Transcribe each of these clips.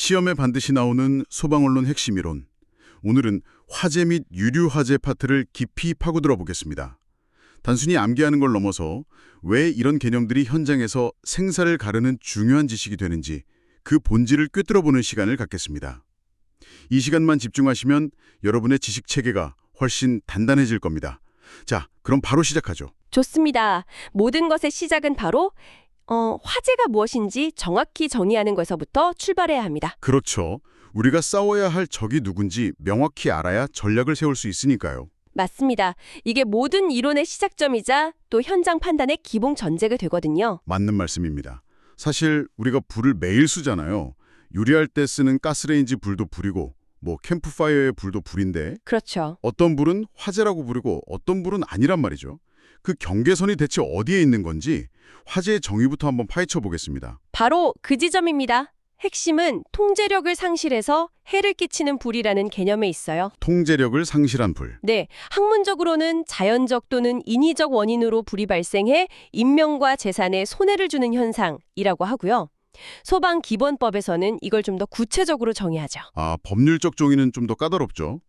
시험에 반드시 나오는 소방언론 핵심 이론. 오늘은 화재 및 유류 화재 파트를 깊이 파고들어 보겠습니다. 단순히 암기하는 걸 넘어서 왜 이런 개념들이 현장에서 생사를 가르는 중요한 지식이 되는지 그 본질을 꿰뚫어보는 시간을 갖겠습니다. 이 시간만 집중하시면 여러분의 지식 체계가 훨씬 단단해질 겁니다. 자, 그럼 바로 시작하죠. 좋습니다. 모든 것의 시작은 바로 화재가 무엇인지 정확히 정의하는 것에서부터 출발해야 합니다. 그렇죠. 우리가 싸워야 할 적이 누군지 명확히 알아야 전략을 세울 수 있으니까요. 맞습니다. 이게 모든 이론의 시작점이자 또 현장 판단의 기본 전제가 되거든요. 맞는 말씀입니다. 사실 우리가 불을 매일 쓰잖아요. 요리할 때 쓰는 가스레인지 불도 불이고 캠프파이어의 불도 불인데 그렇죠. 어떤 불은 화재라고 부르고 어떤 불은 아니란 말이죠. 그 경계선이 대체 어디에 있는 건지 화재의 정의부터 한번 파헤쳐 보겠습니다. 바로 그 지점입니다. 핵심은 통제력을 상실해서 해를 끼치는 불이라는 개념에 있어요. 통제력을 상실한 불. 네, 학문적으로는 자연적 또는 인위적 원인으로 불이 발생해 인명과 재산에 손해를 주는 현상이라고 하고요. 소방기본법에서는 이걸 좀 더 구체적으로 정의하죠. 법률적 정의는 좀 더 까다롭죠.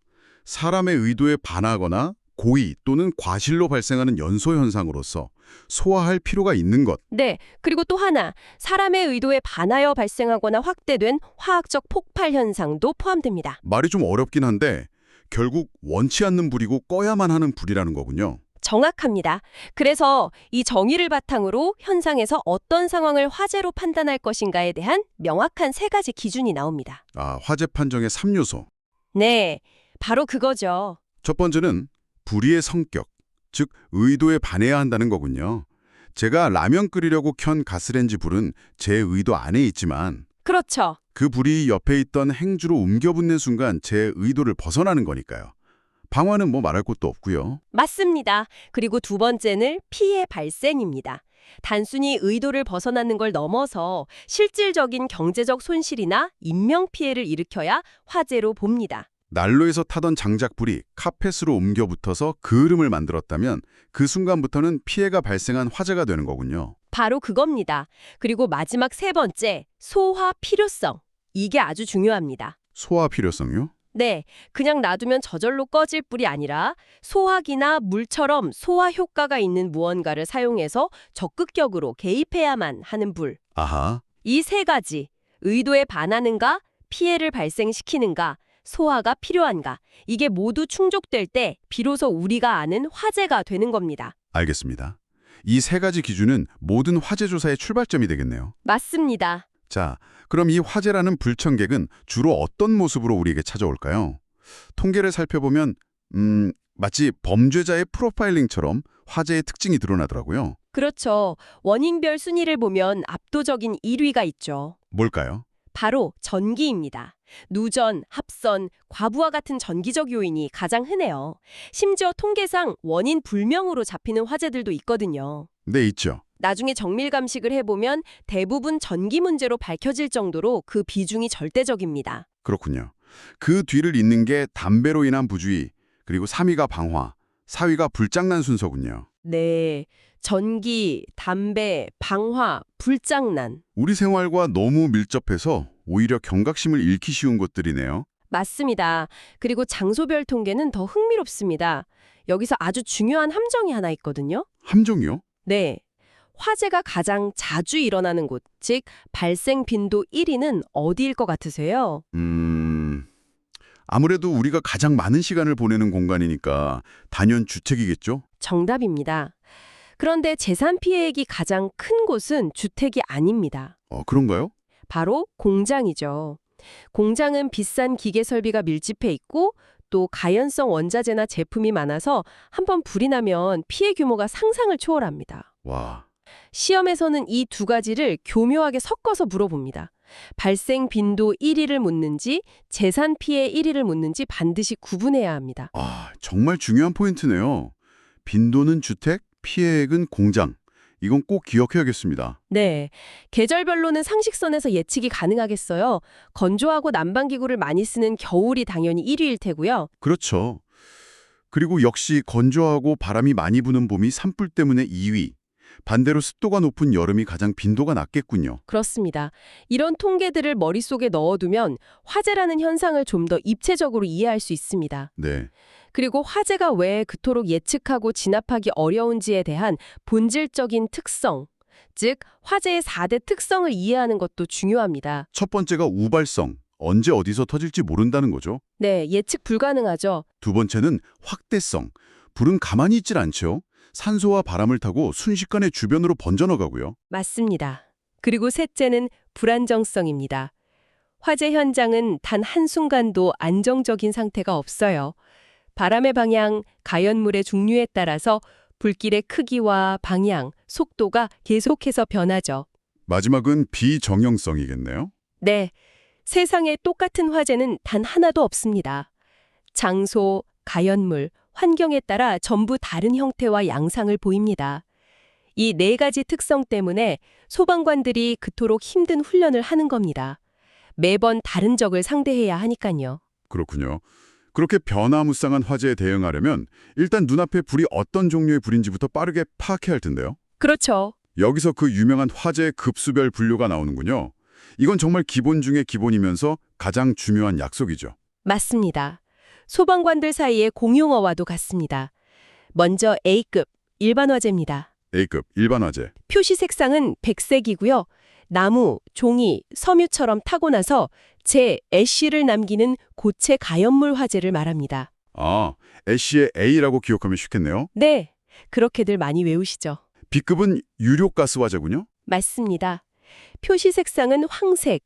사람의 의도에 반하거나 고의 또는 과실로 발생하는 연소 현상으로서 소화할 필요가 있는 것. 네, 그리고 또 하나, 사람의 의도에 반하여 발생하거나 확대된 화학적 폭발 현상도 포함됩니다. 말이 좀 어렵긴 한데 결국 원치 않는 불이고 꺼야만 하는 불이라는 거군요. 정확합니다. 그래서 이 정의를 바탕으로 현상에서 어떤 상황을 화재로 판단할 것인가에 대한 명확한 3가지 기준이 나옵니다. 화재 판정의 3요소. 네, 바로 그거죠. 첫 번째는 불의의 성격, 즉 의도에 반해야 한다는 거군요. 제가 라면 끓이려고 켠 가스레인지 불은 제 의도 안에 있지만 그렇죠. 그 불이 옆에 있던 행주로 옮겨붙는 순간 제 의도를 벗어나는 거니까요. 방화는 말할 것도 없고요. 맞습니다. 그리고 두 번째는 피해 발생입니다. 단순히 의도를 벗어나는 걸 넘어서 실질적인 경제적 손실이나 인명피해를 일으켜야 화재로 봅니다. 난로에서 타던 장작불이 카펫으로 옮겨붙어서 그을음을 만들었다면 그 순간부터는 피해가 발생한 화재가 되는 거군요. 바로 그겁니다. 그리고 마지막 3번째, 소화 필요성. 이게 아주 중요합니다. 소화 필요성요? 네, 그냥 놔두면 저절로 꺼질 뿐이 아니라 소화기나 물처럼 소화 효과가 있는 무언가를 사용해서 적극적으로 개입해야만 하는 불. 아하. 이 3가지, 의도에 반하는가, 피해를 발생시키는가, 소화가 필요한가, 이게 모두 충족될 때 비로소 우리가 아는 화재가 되는 겁니다. 알겠습니다. 이 3가지 기준은 모든 화재 조사의 출발점이 되겠네요. 맞습니다. 자, 그럼 이 화재라는 불청객은 주로 어떤 모습으로 우리에게 찾아올까요? 통계를 살펴보면 마치 범죄자의 프로파일링처럼 화재의 특징이 드러나더라고요. 그렇죠. 원인별 순위를 보면 압도적인 1위가 있죠. 뭘까요? 바로 전기입니다. 누전, 합선, 과부하 같은 전기적 요인이 가장 흔해요. 심지어 통계상 원인 불명으로 잡히는 화재들도 있거든요. 네, 있죠. 나중에 정밀 감식을 해보면 대부분 전기 문제로 밝혀질 정도로 그 비중이 절대적입니다. 그렇군요. 그 뒤를 잇는 게 담배로 인한 부주의, 그리고 3위가 방화, 4위가 불장난 순서군요. 네, 전기, 담배, 방화, 불장난. 우리 생활과 너무 밀접해서 오히려 경각심을 잃기 쉬운 것들이네요. 맞습니다. 그리고 장소별 통계는 더 흥미롭습니다. 여기서 아주 중요한 함정이 하나 있거든요. 함정이요? 네. 화재가 가장 자주 일어나는 곳, 즉 발생 빈도 1위는 어디일 것 같으세요? 아무래도 우리가 가장 많은 시간을 보내는 공간이니까 단연 주택이겠죠? 정답입니다. 그런데 재산 피해액이 가장 큰 곳은 주택이 아닙니다. 그런가요? 바로 공장이죠. 공장은 비싼 기계 설비가 밀집해 있고 또 가연성 원자재나 제품이 많아서 한번 불이 나면 피해 규모가 상상을 초월합니다. 와. 시험에서는 이 2가지를 교묘하게 섞어서 물어봅니다. 발생 빈도 1위를 묻는지 재산 피해 1위를 묻는지 반드시 구분해야 합니다. 정말 중요한 포인트네요. 빈도는 주택, 피해액은 공장. 이건 꼭 기억해야겠습니다. 네, 계절별로는 상식선에서 예측이 가능하겠어요. 건조하고 난방기구를 많이 쓰는 겨울이 당연히 1위일 테고요. 그렇죠. 그리고 역시 건조하고 바람이 많이 부는 봄이 산불 때문에 2위. 반대로 습도가 높은 여름이 가장 빈도가 낮겠군요. 그렇습니다. 이런 통계들을 머릿속에 넣어두면 화재라는 현상을 좀 더 입체적으로 이해할 수 있습니다. 네. 그리고 화재가 왜 그토록 예측하고 진압하기 어려운지에 대한 본질적인 특성, 즉 화재의 4대 특성을 이해하는 것도 중요합니다. 첫 번째가 우발성, 언제 어디서 터질지 모른다는 거죠. 네, 예측 불가능하죠. 두 번째는 확대성, 불은 가만히 있질 않죠. 산소와 바람을 타고 순식간에 주변으로 번져나가고요. 맞습니다. 그리고 셋째는 불안정성입니다. 화재 현장은 단 한순간도 안정적인 상태가 없어요. 바람의 방향, 가연물의 종류에 따라서 불길의 크기와 방향, 속도가 계속해서 변하죠. 마지막은 비정형성이겠네요. 네, 세상에 똑같은 화재는 단 하나도 없습니다. 장소, 가연물, 환경에 따라 전부 다른 형태와 양상을 보입니다. 이 네 가지 특성 때문에 소방관들이 그토록 힘든 훈련을 하는 겁니다. 매번 다른 적을 상대해야 하니까요. 그렇군요. 그렇게 변화무쌍한 화재에 대응하려면 일단 눈앞에 불이 어떤 종류의 불인지부터 빠르게 파악해야 할 텐데요. 그렇죠. 여기서 그 유명한 화재 급수별 분류가 나오는군요. 이건 정말 기본 중에 기본이면서 가장 중요한 약속이죠. 맞습니다. 소방관들 사이의 공용어와도 같습니다. 먼저 A급, 일반 화재입니다. A급, 일반 화재. 표시 색상은 백색이고요. 나무, 종이, 섬유처럼 타고 나서 재, 애쉬를 남기는 고체 가연물 화재를 말합니다. 아, 애쉬의 A라고 기억하면 쉽겠네요. 네, 그렇게들 많이 외우시죠. B급은 유료가스 화재군요. 맞습니다. 표시 색상은 황색.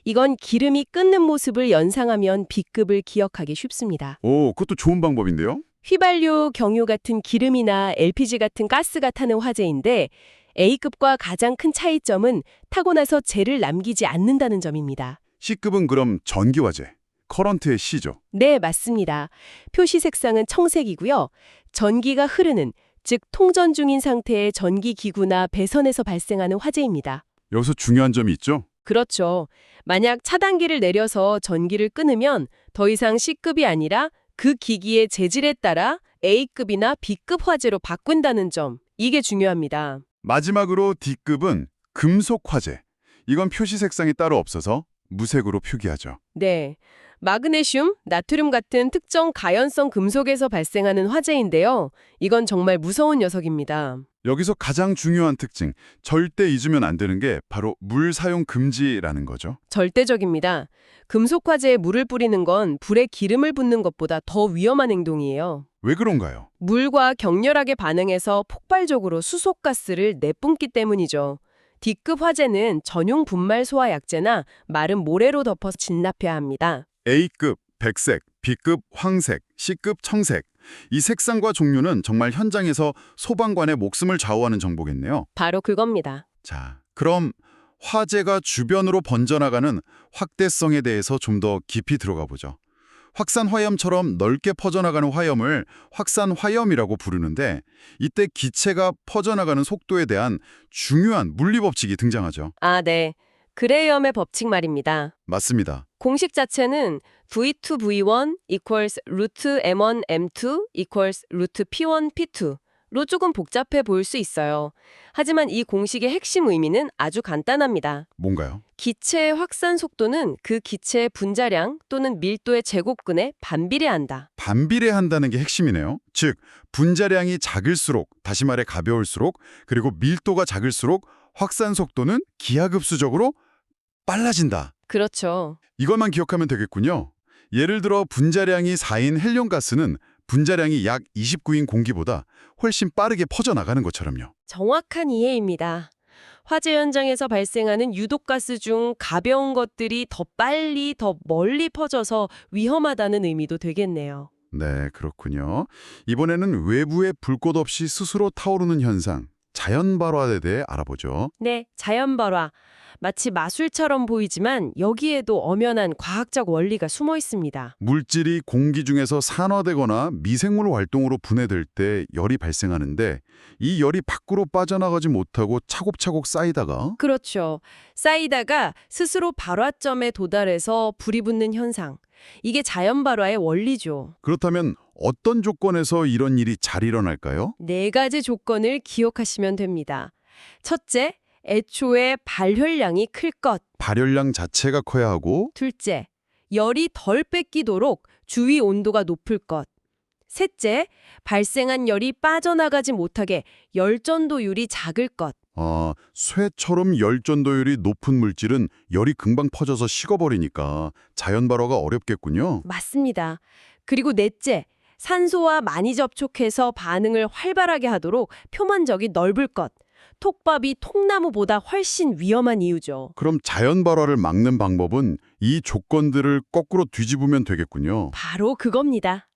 이건 기름이 끓는 모습을 연상하면 B급을 기억하기 쉽습니다. 오, 그것도 좋은 방법인데요. 휘발유, 경유 같은 기름이나 LPG 같은 가스가 타는 화재인데 A급과 가장 큰 차이점은 타고 나서 재를 남기지 않는다는 점입니다. C급은 그럼 전기 화재, 커런트의 C죠. 네, 맞습니다. 표시 색상은 청색이고요. 전기가 흐르는, 즉 통전 중인 상태의 전기기구나 배선에서 발생하는 화재입니다. 여기서 중요한 점이 있죠. 그렇죠. 만약 차단기를 내려서 전기를 끊으면 더 이상 C급이 아니라 그 기기의 재질에 따라 A급이나 B급 화재로 바꾼다는 점. 이게 중요합니다. 마지막으로 D급은 금속 화재. 이건 표시 색상이 따로 없어서 무색으로 표기하죠. 네. 마그네슘, 나트륨 같은 특정 가연성 금속에서 발생하는 화재인데요. 이건 정말 무서운 녀석입니다. 여기서 가장 중요한 특징, 절대 잊으면 안 되는 게 바로 물 사용 금지라는 거죠. 절대적입니다. 금속 화재에 물을 뿌리는 건 불에 기름을 붓는 것보다 더 위험한 행동이에요. 왜 그런가요? 물과 격렬하게 반응해서 폭발적으로 수소가스를 내뿜기 때문이죠. D급 화재는 전용 분말 소화 약재나 마른 모래로 덮어서 진납해야 합니다. A급 백색, B급 황색, C급 청색. 이 색상과 종류는 정말 현장에서 소방관의 목숨을 좌우하는 정보겠네요. 바로 그겁니다. 자, 그럼 화재가 주변으로 번져나가는 확대성에 대해서 좀 더 깊이 들어가 보죠. 확산 화염처럼 넓게 퍼져나가는 화염을 확산 화염이라고 부르는데 이때 기체가 퍼져나가는 속도에 대한 중요한 물리 법칙이 등장하죠. 아, 네. 그레이엄의 법칙 말입니다. 맞습니다. 공식 자체는 V2 V1 equals 루트 M1 M2 equals 루트 P1 P2로 조금 복잡해 보일 수 있어요. 하지만 이 공식의 핵심 의미는 아주 간단합니다. 뭔가요? 기체의 확산 속도는 그 기체의 분자량 또는 밀도의 제곱근에 반비례한다. 반비례한다는 게 핵심이네요. 즉, 분자량이 작을수록, 다시 말해 가벼울수록, 그리고 밀도가 작을수록 확산 속도는 기하급수적으로 빨라진다. 그렇죠. 이것만 기억하면 되겠군요. 예를 들어 분자량이 4인 헬륨가스는 분자량이 약 29인 공기보다 훨씬 빠르게 퍼져나가는 것처럼요. 정확한 이해입니다. 화재 현장에서 발생하는 유독가스 중 가벼운 것들이 더 빨리, 더 멀리 퍼져서 위험하다는 의미도 되겠네요. 네, 그렇군요. 이번에는 외부에 불꽃 없이 스스로 타오르는 현상, 자연발화에 대해 알아보죠. 네, 자연발화. 마치 마술처럼 보이지만 여기에도 엄연한 과학적 원리가 숨어 있습니다. 물질이 공기 중에서 산화되거나 미생물 활동으로 분해될 때 열이 발생하는데 이 열이 밖으로 빠져나가지 못하고 차곡차곡 쌓이다가 그렇죠. 쌓이다가 스스로 발화점에 도달해서 불이 붙는 현상. 이게 자연발화의 원리죠. 그렇다면 어떤 조건에서 이런 일이 잘 일어날까요? 네 가지 조건을 기억하시면 됩니다. 첫째, 애초에 발혈량이 클 것. 발열량 자체가 커야 하고, 둘째, 열이 덜 뺏기도록 주위 온도가 높을 것. 셋째, 발생한 열이 빠져나가지 못하게 열전도율이 작을 것. 쇠처럼 열전도율이 높은 물질은 열이 금방 퍼져서 식어버리니까 자연 발화가 어렵겠군요. 맞습니다. 그리고 넷째, 산소와 많이 접촉해서 반응을 활발하게 하도록 표면적이 넓을 것. 톱밥이 통나무보다 훨씬 위험한 이유죠. 그럼 자연 발화를 막는 방법은 이 조건들을 거꾸로 뒤집으면 되겠군요. 바로 그겁니다.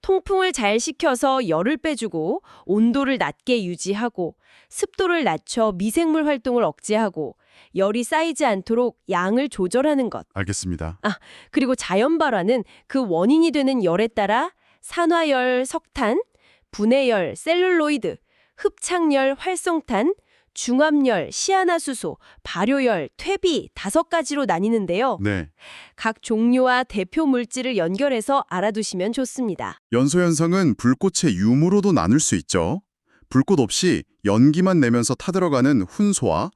통풍을 잘 시켜서 열을 빼주고 온도를 낮게 유지하고 습도를 낮춰 미생물 활동을 억제하고 열이 쌓이지 않도록 양을 조절하는 것. 알겠습니다. 그리고 자연 발화는 그 원인이 되는 열에 따라 산화열, 석탄, 분해열, 셀룰로이드, 흡착열, 활성탄, 중압열, 시아나수소, 발효열, 퇴비 5가지로 나뉘는데요. 네. 각 종류와 대표 물질을 연결해서 알아두시면 좋습니다. 연소 현상은 불꽃의 유무로도 나눌 수 있죠. 불꽃 없이 연기만 내면서 타들어가는 훈소와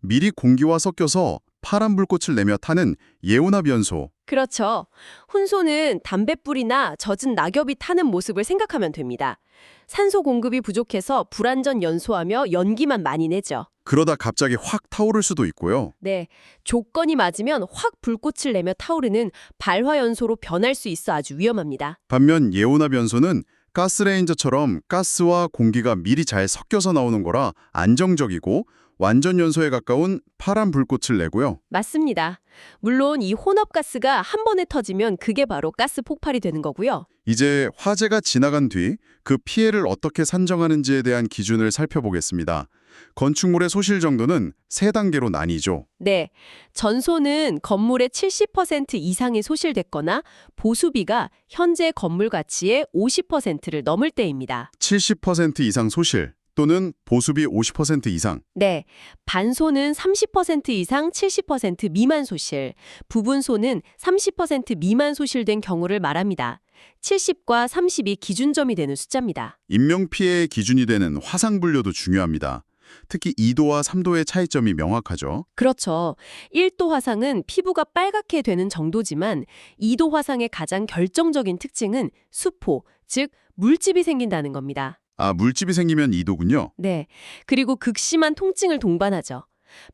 미리 공기와 섞여서 파란 불꽃을 내며 타는 예온합 연소. 그렇죠. 훈소는 담뱃불이나 젖은 낙엽이 타는 모습을 생각하면 됩니다. 산소 공급이 부족해서 불완전 연소하며 연기만 많이 내죠. 그러다 갑자기 확 타오를 수도 있고요. 네, 조건이 맞으면 확 불꽃을 내며 타오르는 발화연소로 변할 수 있어 아주 위험합니다. 반면 예온합 연소는 가스레인저처럼 가스와 공기가 미리 잘 섞여서 나오는 거라 안정적이고 완전 연소에 가까운 파란 불꽃을 내고요. 맞습니다. 물론 이 혼합가스가 한 번에 터지면 그게 바로 가스 폭발이 되는 거고요. 이제 화재가 지나간 뒤 그 피해를 어떻게 산정하는지에 대한 기준을 살펴보겠습니다. 건축물의 소실 정도는 3단계로 나뉘죠. 네, 전소는 건물의 70% 이상이 소실됐거나 보수비가 현재 건물 가치의 50%를 넘을 때입니다. 70% 이상 소실 또는 보수비 50% 이상. 네, 반소는 30% 이상 70% 미만 소실, 부분소는 30% 미만 소실된 경우를 말합니다. 70과 30이 기준점이 되는 숫자입니다. 인명피해의 기준이 되는 화상분류도 중요합니다. 특히 2도와 3도의 차이점이 명확하죠. 그렇죠. 1도 화상은 피부가 빨갛게 되는 정도지만 2도 화상의 가장 결정적인 특징은 수포, 즉 물집이 생긴다는 겁니다. 물집이 생기면 2도군요. 네, 그리고 극심한 통증을 동반하죠.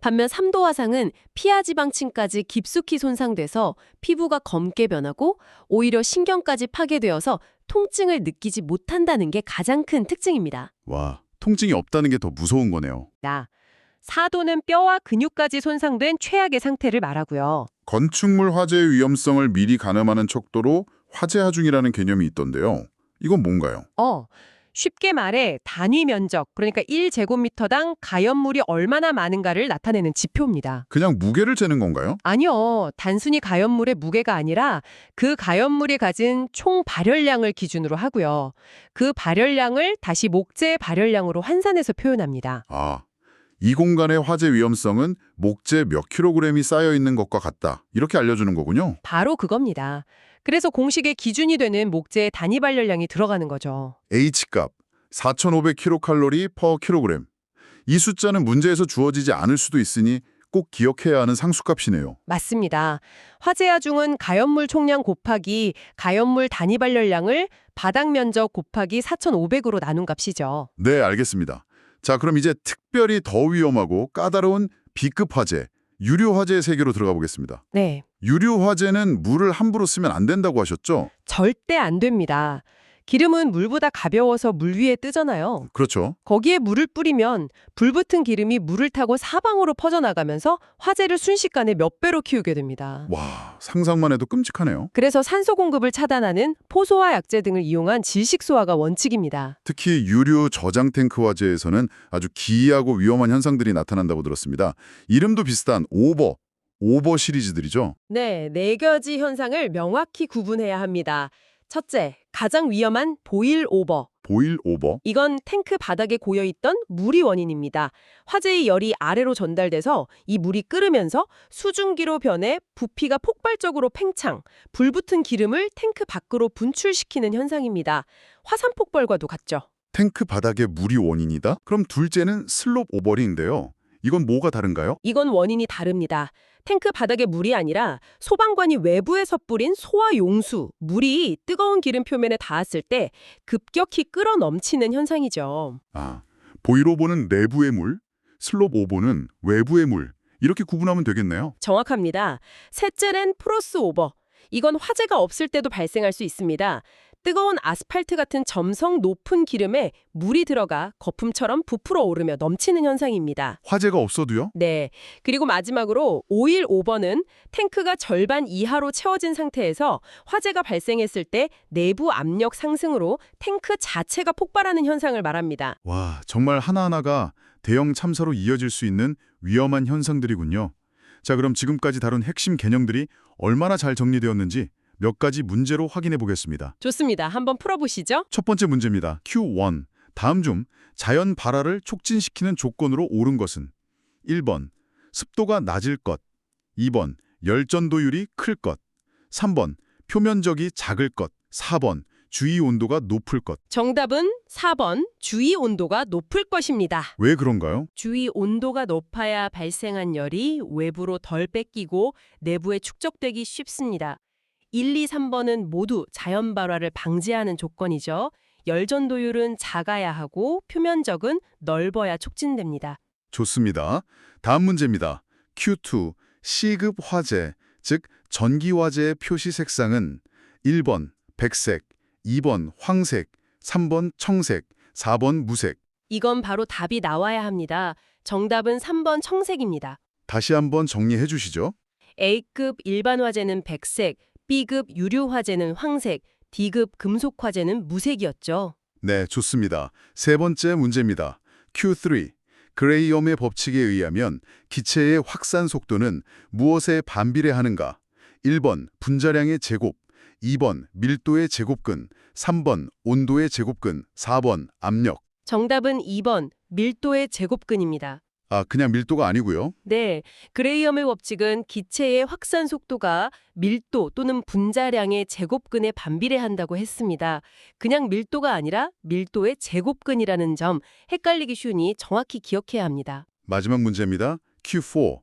반면 3도 화상은 피하지방층까지 깊숙이 손상돼서 피부가 검게 변하고 오히려 신경까지 파괴되어서 통증을 느끼지 못한다는 게 가장 큰 특징입니다. 와, 통증이 없다는 게 더 무서운 거네요. 4도는 뼈와 근육까지 손상된 최악의 상태를 말하고요. 건축물 화재의 위험성을 미리 가늠하는 척도로 화재 하중이라는 개념이 있던데요. 이건 뭔가요? 쉽게 말해 단위 면적, 그러니까 1제곱미터당 가연물이 얼마나 많은가를 나타내는 지표입니다. 그냥 무게를 재는 건가요? 아니요, 단순히 가연물의 무게가 아니라 그 가연물이 가진 총 발열량을 기준으로 하고요. 그 발열량을 다시 목재의 발열량으로 환산해서 표현합니다. 이 공간의 화재 위험성은 목재 몇 킬로그램이 쌓여 있는 것과 같다. 이렇게 알려주는 거군요. 바로 그겁니다. 그래서 공식의 기준이 되는 목재의 단위 발열량이 들어가는 거죠. H값 4,500kcal per kg. 이 숫자는 문제에서 주어지지 않을 수도 있으니 꼭 기억해야 하는 상수값이네요. 맞습니다. 화재 하중은 가연물 총량 곱하기 가연물 단위 발열량을 바닥 면적 곱하기 4,500으로 나눈 값이죠. 네, 알겠습니다. 자, 그럼 이제 특별히 더 위험하고 까다로운 B급 화재, 유류 화재의 세계로 들어가 보겠습니다. 네, 유류 화재는 물을 함부로 쓰면 안 된다고 하셨죠? 절대 안 됩니다. 기름은 물보다 가벼워서 물 위에 뜨잖아요. 그렇죠. 거기에 물을 뿌리면 불붙은 기름이 물을 타고 사방으로 퍼져나가면서 화재를 순식간에 몇 배로 키우게 됩니다. 와, 상상만 해도 끔찍하네요. 그래서 산소 공급을 차단하는 포소화 약재 등을 이용한 질식소화가 원칙입니다. 특히 유류 저장 탱크 화재에서는 아주 기이하고 위험한 현상들이 나타난다고 들었습니다. 이름도 비슷한 오버 시리즈들이죠. 네, 4가지 현상을 명확히 구분해야 합니다. 첫째, 가장 위험한 보일 오버, 보일 오버? 이건 탱크 바닥에 고여있던 물이 원인입니다. 화재의 열이 아래로 전달돼서 이 물이 끓으면서 수증기로 변해 부피가 폭발적으로 팽창, 불붙은 기름을 탱크 밖으로 분출시키는 현상입니다. 화산 폭발과도 같죠. 탱크 바닥에 물이 원인이다? 그럼 둘째는 슬롭 오버링인데요. 이건 뭐가 다른가요? 이건 원인이 다릅니다. 탱크 바닥에 물이 아니라 소방관이 외부에서 뿌린 소화 용수, 물이 뜨거운 기름 표면에 닿았을 때 급격히 끓어 넘치는 현상이죠. 아, 보일 오버는 내부의 물, 슬롭 오버는 외부의 물. 이렇게 구분하면 되겠네요. 정확합니다. 셋째는 프로스 오버. 이건 화재가 없을 때도 발생할 수 있습니다. 뜨거운 아스팔트 같은 점성 높은 기름에 물이 들어가 거품처럼 부풀어 오르며 넘치는 현상입니다. 화재가 없어도요? 네. 그리고 마지막으로 오일 오버는 탱크가 절반 이하로 채워진 상태에서 화재가 발생했을 때 내부 압력 상승으로 탱크 자체가 폭발하는 현상을 말합니다. 와, 정말 하나하나가 대형 참사로 이어질 수 있는 위험한 현상들이군요. 자, 그럼 지금까지 다룬 핵심 개념들이 얼마나 잘 정리되었는지 몇 가지 문제로 확인해 보겠습니다. 좋습니다. 한번 풀어보시죠. 첫 번째 문제입니다. Q1. 다음 중 자연 발화를 촉진시키는 조건으로 옳은 것은 1번. 습도가 낮을 것 2번. 열전도율이 클 것 3번. 표면적이 작을 것 4번. 주위 온도가 높을 것. 정답은 4번 주위 온도가 높을 것입니다. 왜 그런가요? 주위 온도가 높아야 발생한 열이 외부로 덜 뺏기고 내부에 축적되기 쉽습니다. 1, 2, 3번은 모두 자연 발화를 방지하는 조건이죠. 열전도율은 작아야 하고 표면적은 넓어야 촉진됩니다. 좋습니다. 다음 문제입니다. Q2. C급 화재, 즉 전기 화재의 표시 색상은 1번 백색, 2번 황색, 3번 청색, 4번 무색. 이건 바로 답이 나와야 합니다. 정답은 3번 청색입니다. 다시 한번 정리해 주시죠. A급 일반 화재는 백색, B급 유류 화재는 황색, D급 금속 화재는 무색이었죠. 네, 좋습니다. 세 번째 문제입니다. Q3. 그레이엄의 법칙에 의하면 기체의 확산 속도는 무엇에 반비례하는가? 1번 분자량의 제곱, 2번 밀도의 제곱근, 3번 온도의 제곱근, 4번 압력. 정답은 2번 밀도의 제곱근입니다. 아, 그냥 밀도가 아니고요. 네, 그레이엄의 법칙은 기체의 확산 속도가 밀도 또는 분자량의 제곱근에 반비례한다고 했습니다. 그냥 밀도가 아니라 밀도의 제곱근이라는 점 헷갈리기 쉬우니 정확히 기억해야 합니다. 마지막 문제입니다. Q4.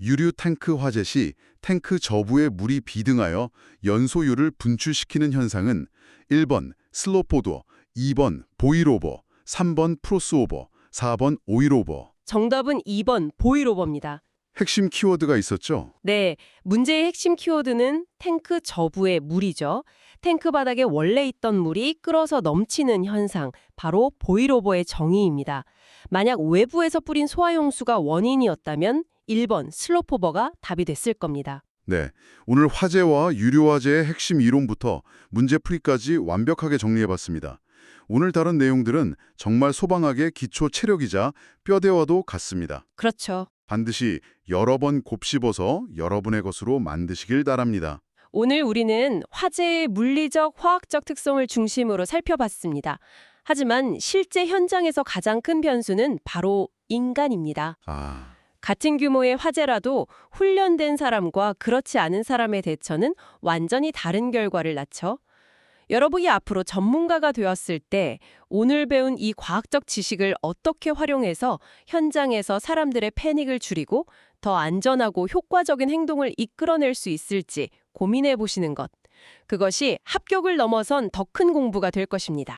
유류 탱크 화재 시 탱크 저부에 물이 비등하여 연소율을 분출시키는 현상은 1번 슬로포도, 2번 보일오버, 3번 프로스오버, 4번 오일오버. 정답은 2번 보일오버입니다. 핵심 키워드가 있었죠? 네, 문제의 핵심 키워드는 탱크 저부의 물이죠. 탱크 바닥에 원래 있던 물이 끓어서 넘치는 현상, 바로 보일오버의 정의입니다. 만약 외부에서 뿌린 소화용수가 원인이었다면 1번 슬로포버가 답이 됐을 겁니다. 네, 오늘 화재와 유류 화재의 핵심 이론부터 문제풀이까지 완벽하게 정리해봤습니다. 오늘 다룬 내용들은 정말 소방학의 기초 체력이자 뼈대와도 같습니다. 그렇죠. 반드시 여러 번 곱씹어서 여러분의 것으로 만드시길 바랍니다. 오늘 우리는 화재의 물리적, 화학적 특성을 중심으로 살펴봤습니다. 하지만 실제 현장에서 가장 큰 변수는 바로 인간입니다. 같은 규모의 화재라도 훈련된 사람과 그렇지 않은 사람의 대처는 완전히 다른 결과를 낳죠. 여러분이 앞으로 전문가가 되었을 때 오늘 배운 이 과학적 지식을 어떻게 활용해서 현장에서 사람들의 패닉을 줄이고 더 안전하고 효과적인 행동을 이끌어낼 수 있을지 고민해 보시는 것. 그것이 합격을 넘어선 더 큰 공부가 될 것입니다.